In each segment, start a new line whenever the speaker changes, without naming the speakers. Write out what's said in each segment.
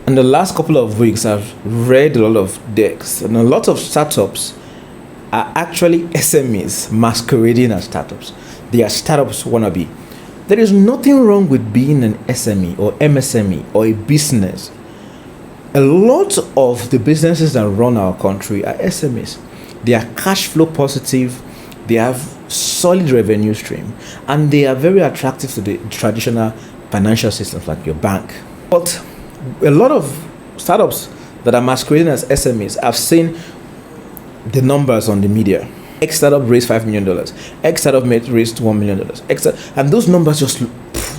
In the last couple of weeks, I've read a lot of decks, and a lot of startups are actually SMEs masquerading as startups. They are startups wannabe. There is nothing wrong with being an SME or MSME or a business. A lot of the businesses that run our country are SMEs. They are cash flow positive, they have solid revenue stream, and they are very attractive to the traditional financial systems like your bank. But a lot of startups that are masquerading as SMEs, I've seen the numbers on the media. X startup raised $5 million, X startup raised $1 million, and those numbers just,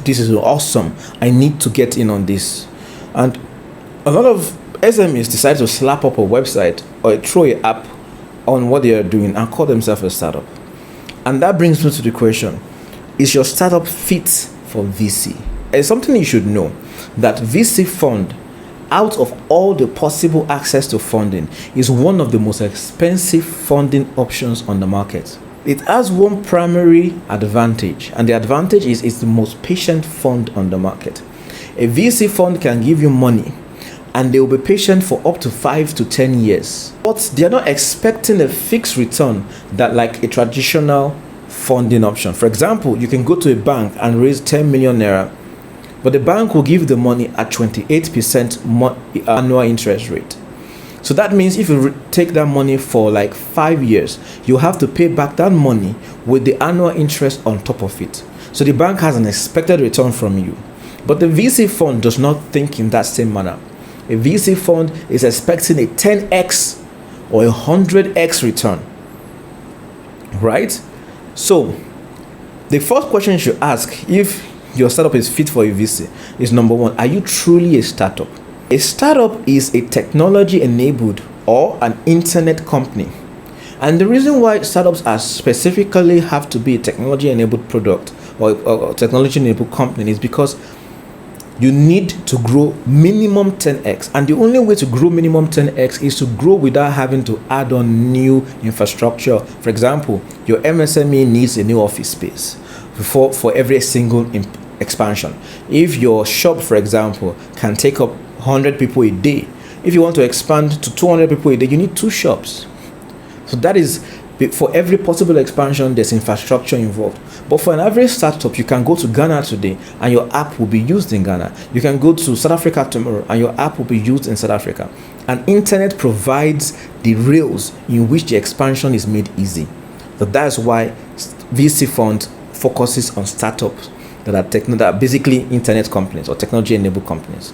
this is awesome. I need to get in on this. And a lot of SMEs decide to slap up a website or throw an app on what they are doing and call themselves a startup. And that brings me to the question, is your startup fit for VC? It's something you should know, that VC fund, out of all the possible access to funding, is one of the most expensive funding options on the market. It has one primary advantage, and the advantage is it's the most patient fund on the market. A VC fund can give you money and they will be patient for up to 5 to 10 years. But they're not expecting a fixed return that like a traditional funding option. For example, you can go to a bank and raise 10 million naira, but the bank will give you the money at 28% annual interest rate. So that means if you take that money for like 5 years, you have to pay back that money with the annual interest on top of it. So the bank has an expected return from you. But the VC fund does not think in that same manner. A VC fund is expecting a 10x or a 100x return, right? So the first question you should ask if your startup is fit for a VC is, number one, are you truly a startup? A startup is a technology-enabled or an internet company. And the reason why startups are specifically have to be a technology-enabled product or technology-enabled company is because you need to grow minimum 10x, and the only way to grow minimum 10x is to grow without having to add on new infrastructure. For example, your MSME needs a new office space for every single expansion. If your shop, for example, can take up 100 people a day, if you want to expand to 200 people a day, you need 2 shops. So that is, for every possible expansion, there's infrastructure involved. But for an average startup, you can go to Ghana today and your app will be used in Ghana. You can go to South Africa tomorrow and your app will be used in South Africa. And internet provides the rails in which the expansion is made easy. So that's why VC fund focuses on startups that are basically internet companies or technology-enabled companies.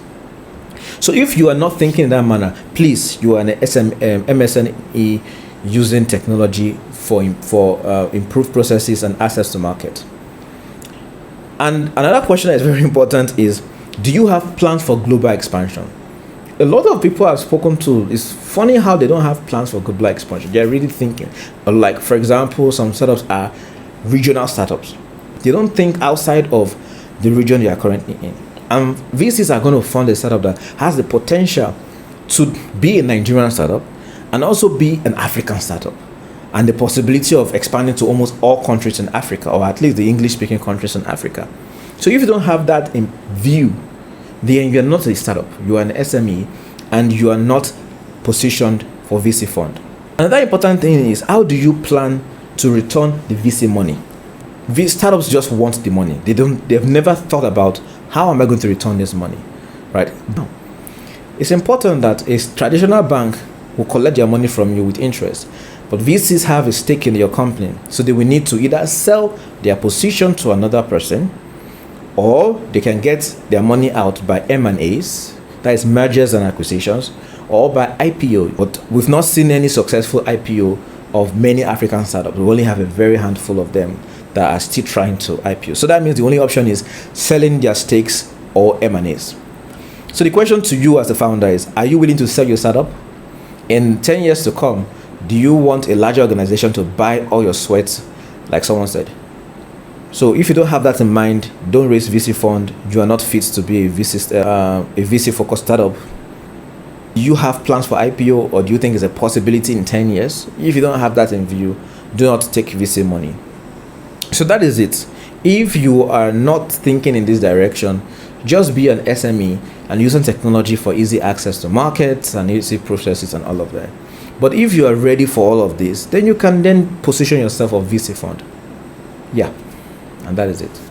So if you are not thinking in that manner, please, you are an MSME using technology for improved processes and access to market. And another question that is very important is, do you have plans for global expansion? A lot of people I've spoken to, it's funny how they don't have plans for global expansion. They're really thinking, like, for example, some startups are regional startups. They don't think outside of the region they are currently in. And VCs are going to fund a startup that has the potential to be a Nigerian startup and also be an African startup, and the possibility of expanding to almost all countries in Africa, or at least the English-speaking countries in Africa. So if you don't have that in view, then you're not a startup, you are an SME, and you are not positioned for VC fund. Another important thing is, how do you plan to return the VC money? These startups just want the money. They've never thought about, how am I going to return this money, right? No. It's important that a traditional bank will collect their money from you with interest, but VCs have a stake in your company, so they will need to either sell their position to another person, or they can get their money out by M&As, that is mergers and acquisitions, or by IPO. But we've not seen any successful IPO of many African startups. We only have a very handful of them that are still trying to IPO. So that means the only option is selling their stakes or M&As. So the question to you as the founder is, are you willing to sell your startup? In 10 years to come, do you want a larger organization to buy all your sweat, like someone said? So if you don't have that in mind, don't raise VC fund. You are not fit to be a VC focused startup. Do you have plans for IPO, or do you think it's a possibility in 10 years? If you don't have that in view, do not take VC money. So that is it. If you are not thinking in this direction, Just be an SME and using technology for easy access to markets and easy processes and all of that. But if you are ready for all of this, then you can then position yourself a VC fund. Yeah, and that is it.